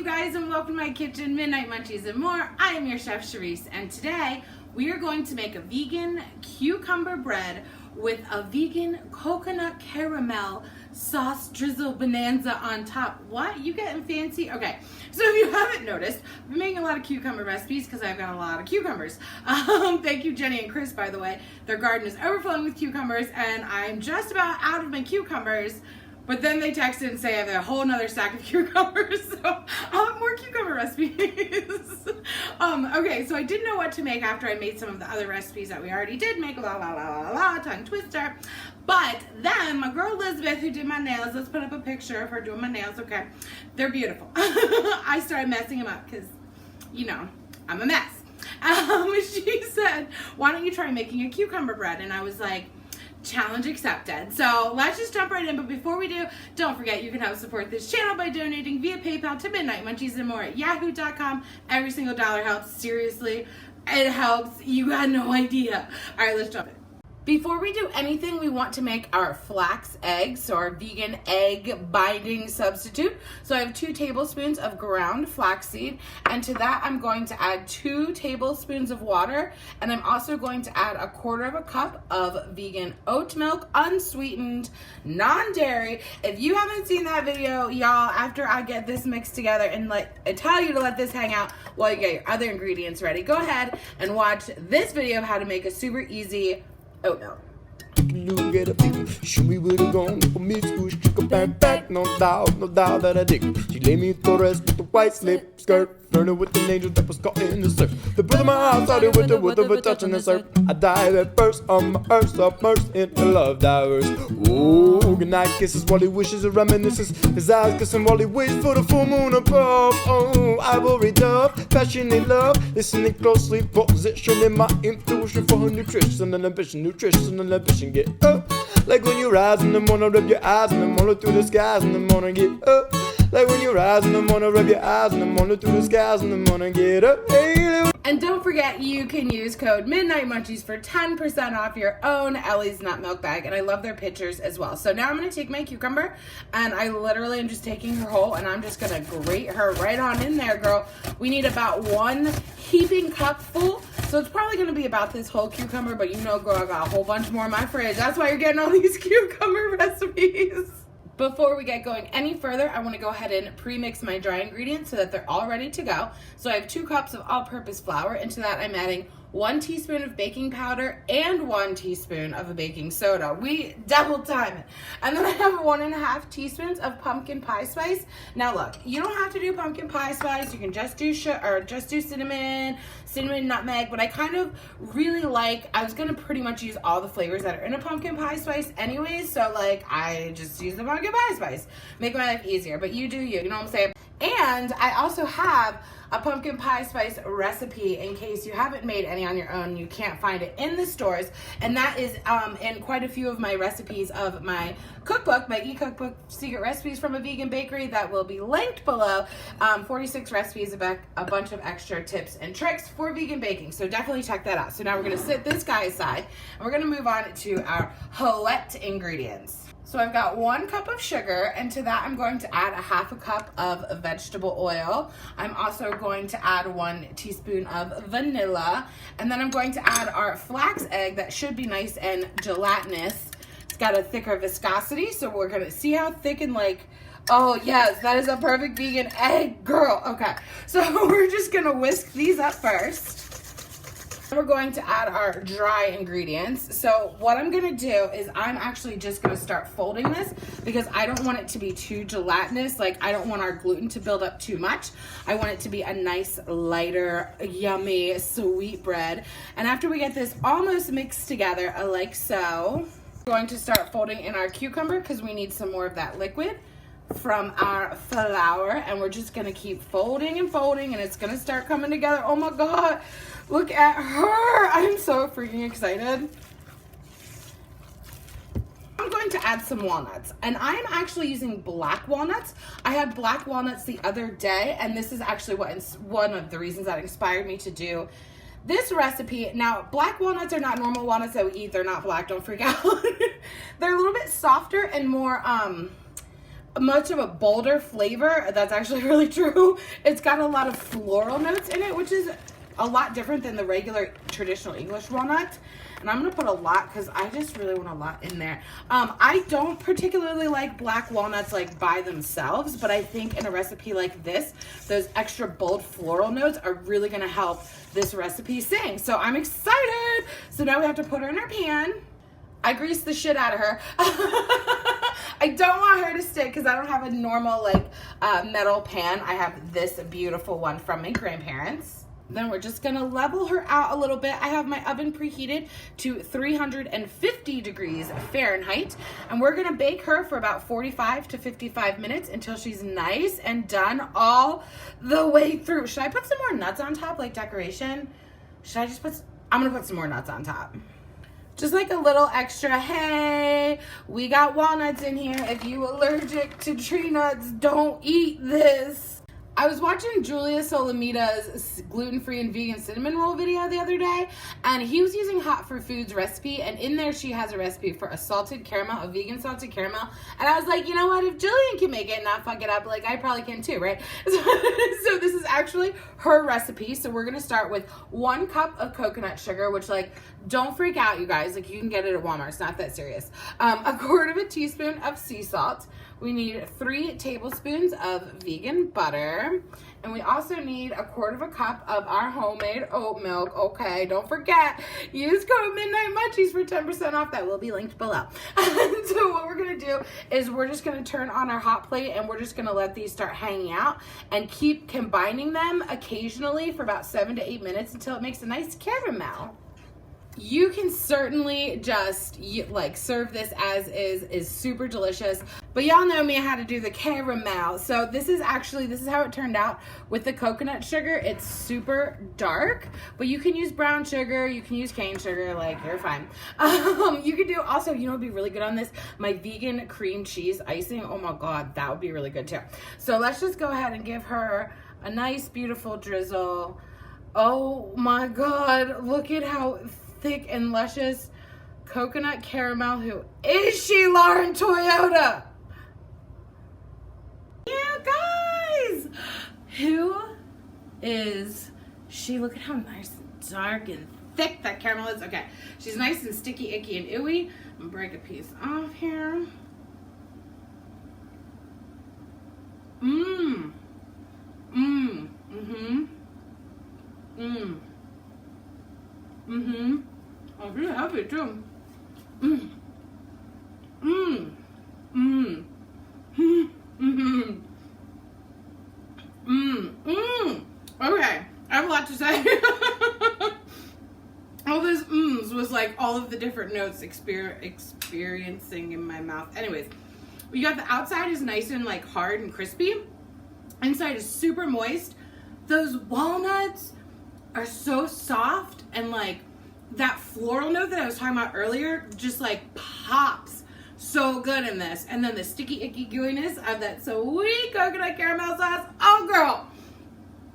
you guys, and welcome to my kitchen, Midnight Munchies and more. I am your chef, Charisse, and today we are going to make a vegan cucumber bread with a vegan coconut caramel sauce drizzle bonanza on top. What? You getting fancy? Okay, so if you haven't noticed, I'm making a lot of cucumber recipes because I've got a lot of cucumbers. Thank you, Jenny and Chris, by the way. Their garden is overflowing with cucumbers, and I'm just about out of my cucumbers. But then they texted and say I have a whole nother stack of cucumbers, so I'll have more cucumber recipes. Okay, so I didn't know what to make after I made some of the other recipes that we already did make, tongue twister. But then my girl Elizabeth, who did my nails, let's put up a picture of her doing my nails, okay? They're beautiful. I started messing them up because, you know, I'm a mess. She said, why don't you try making a cucumber bread? And I was like, challenge accepted. So let's just jump right in. But before we do, don't forget you can help support this channel by donating via PayPal to Midnight Munchies and more at yahoo.com. Every single dollar helps. Seriously, it helps. You got no idea. All right, let's jump in. Before we do anything, we want to make our flax eggs, so our vegan egg binding substitute. So I have 2 tablespoons of ground flaxseed, and to that I'm going to add 2 tablespoons of water, and I'm also going to add 1/4 cup of vegan oat milk, unsweetened, non-dairy. If you haven't seen that video, y'all, after I get this mixed together and I tell you to let this hang out while you get your other ingredients ready, go ahead and watch this video of how to make a super easy oat milk. Show me where to go for me to stick a back, no doubt that I dig. She laid me to rest with the white slip skirt, flirting with an angel that was caught in the surf. The birth of my heart started with the touch and the surf. I dive at first on my earth, submersed in the love divers. Oh, goodnight kisses while he wishes and reminisces. His eyes kissing while he waits for the full moon above. Oh, I will redove passionate love, listening closely, positioning my intuition for her nutrition and ambition, get up. Like when you rise in the morning, rub your eyes in the morning through the skies in the morning, get up. Like when you rise in the morning, rub your eyes in the morning through the skies in the morning, get up. Hey, and don't forget, you can use code Midnight Munchies for 10% off your own Ellie's Nut Milk bag, and I love their pictures as well. So now I'm going to take my cucumber, and I literally am just taking her whole, and I'm just going to grate her right on in there, girl. We need about 1 heaping cup full, so it's probably going to be about this whole cucumber, but you know, girl, I got a whole bunch more in my fridge. That's why you're getting all these cucumber recipes. Before we get going any further, I want to go ahead and pre-mix my dry ingredients so that they're all ready to go. So I have 2 cups of all-purpose flour. Into that, I'm adding 1 teaspoon of baking powder and 1 teaspoon of baking soda. We double time it. And then I have 1.5 teaspoons of pumpkin pie spice. Now look, you don't have to do pumpkin pie spice. You can just do cinnamon, nutmeg, but I kind of really like, I was gonna pretty much use all the flavors that are in a pumpkin pie spice anyways, so like I just use the pumpkin pie spice. Make my life easier, but you do you know what I'm saying? And I also have a pumpkin pie spice recipe in case you haven't made any on your own, you can't find it in the stores, and that is in quite a few of my recipes of my cookbook, my eCookbook Secret Recipes from a Vegan Bakery, that will be linked below. 46 recipes about a bunch of extra tips and tricks for vegan baking, so definitely check that out. So now we're going to set this guy aside, and we're going to move on to our wet ingredients. So I've got 1 cup of sugar, and to that I'm going to add 1/2 cup of vegetable oil. I'm also going to add 1 teaspoon of vanilla, and then I'm going to add our flax egg that should be nice and gelatinous. It's got a thicker viscosity, so we're gonna see how thick and oh yes, that is a perfect vegan egg, girl. Okay, so we're just gonna whisk these up first. We're going to add our dry ingredients. So what I'm gonna do is I'm actually just gonna start folding this because I don't want it to be too gelatinous. Like, I don't want our gluten to build up too much. I want it to be a nice, lighter, yummy, sweet bread. And after we get this almost mixed together, like so, we're going to start folding in our cucumber because we need some more of that liquid from our flour, and we're just gonna keep folding and folding, and it's gonna start coming together. Oh my God, look at her. I'm so freaking excited. I'm going to add some walnuts, and I'm actually using black walnuts. I had black walnuts the other day, and this is actually one of the reasons that inspired me to do this recipe. Now, black walnuts are not normal walnuts that we eat. They're not black, don't freak out. They're a little bit softer and more much of a bolder flavor. That's actually really true. It's got a lot of floral notes in it, which is a lot different than the regular traditional English walnut. And I'm gonna put a lot because I just really want a lot in there. I don't particularly like black walnuts like by themselves, but I think in a recipe like this, those extra bold floral notes are really gonna help this recipe sing. So I'm excited. So now we have to put her in our pan. I greased the shit out of her. I don't want her to stick because I don't have a normal like metal pan. I have this beautiful one from my grandparents. Then we're just gonna level her out a little bit. I have my oven preheated to 350 degrees Fahrenheit, and we're gonna bake her for about 45 to 55 minutes until she's nice and done all the way through. Should I put some more nuts on top, like decoration? Should I just I'm gonna put some more nuts on top. Just like a little extra, hey, we got walnuts in here. If you allergic to tree nuts, don't eat this. I was watching Julia Solomita's gluten-free and vegan cinnamon roll video the other day, and he was using Hot for Foods recipe, and in there she has a recipe for a salted caramel, a vegan salted caramel, and I was like, you know what, if Julian can make it and not fuck it up, like I probably can too, right? So this is actually her recipe. So we're gonna start with 1 cup of coconut sugar, which like, don't freak out, you guys, like you can get it at Walmart, it's not that serious. 1/4 teaspoon of sea salt. We need 3 tablespoons of vegan butter. And we also need 1/4 cup of our homemade oat milk. Okay, don't forget, use code Midnight Munchies for 10% off. That will be linked below. And so what we're gonna do is we're just gonna turn on our hot plate and we're just gonna let these start hanging out and keep combining them occasionally for about 7 to 8 minutes until it makes a nice caramel. You can certainly just like serve this as is super delicious, but y'all know me how to do the caramel. So this is how it turned out with the coconut sugar. It's super dark, but you can use brown sugar, you can use cane sugar, like you're fine. You can do also, you know, would be really good on this, my vegan cream cheese icing. Oh my God, that would be really good too. So let's just go ahead and give her a nice, beautiful drizzle. Oh my God, look at how thick and luscious coconut caramel. Who is she, Lauren Toyota? Yeah, guys, who is she? Look at how nice and dark and thick that caramel is. Okay, she's nice and sticky, icky, and ooey. I'm gonna break a piece off here. Mmm. Mmm. Mm-hmm. Mmm. Mm-hmm. Oh, she's happy too. Mmm. Mmm. Mmm. Mmm. Mmm. Mmm. Okay, I have a lot to say. All those mms was like all of the different notes experiencing in my mouth. Anyways, we got the outside is nice and like hard and crispy. Inside is super moist. Those walnuts are so soft, and like that floral note that I was talking about earlier just like pops so good in this. And then the sticky icky gooiness of that sweet coconut caramel sauce. Oh girl,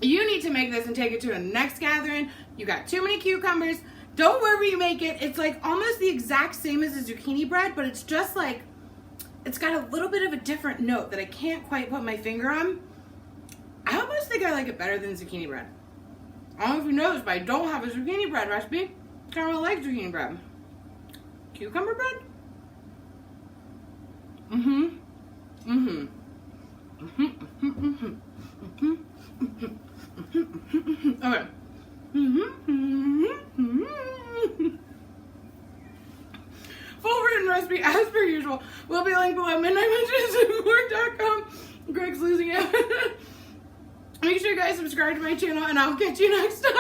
you need to make this and take it to a next gathering. You got too many cucumbers. Don't worry, you make it. It's like almost the exact same as a zucchini bread, but it's just like, it's got a little bit of a different note that I can't quite put my finger on. I almost think I like it better than zucchini bread. I don't know if you noticed, but I don't have a zucchini bread recipe. I kind of like zucchini bread. Cucumber bread? Mm-hmm. Mm-hmm. Mm-hmm. Mm-hmm. Mm-hmm. Mm-hmm. Okay. Mm-hmm. Mm-hmm. Full written recipe, as per usual, will be linked below. MidnightMunchies.com. Greg's losing it. Make sure you guys subscribe to my channel, and I'll catch you next time.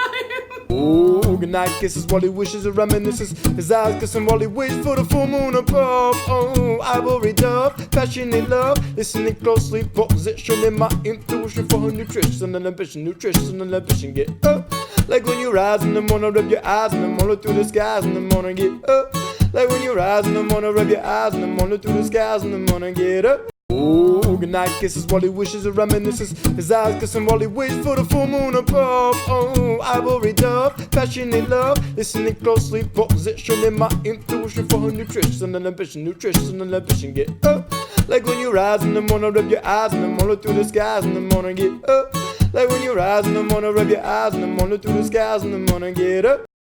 Oh, good night kisses while he wishes and reminisces. His eyes kissing while he waits for the full moon above. Oh, ivory dove, passionate love. Listening closely, positioning my intuition for her nutrition and ambition. Nutrition and ambition, get up. Like when you rise in the morning, rub your eyes in the morning through the skies in the morning, get up. Like when you rise in the morning, rub your eyes in the morning through the skies in the morning, get up. Oh, goodnight kisses while he wishes and reminisces. His eyes kissing while he waits for the full moon above. Oh, ivory dove, passionate love, listening closely, positioning my intuition for her nutrition and ambition, get up. Like when you rise in the morning, rub your eyes in the morning through the skies in the morning, get up. Like when you rise in the morning, rub your eyes in the morning through the skies in the morning, get up.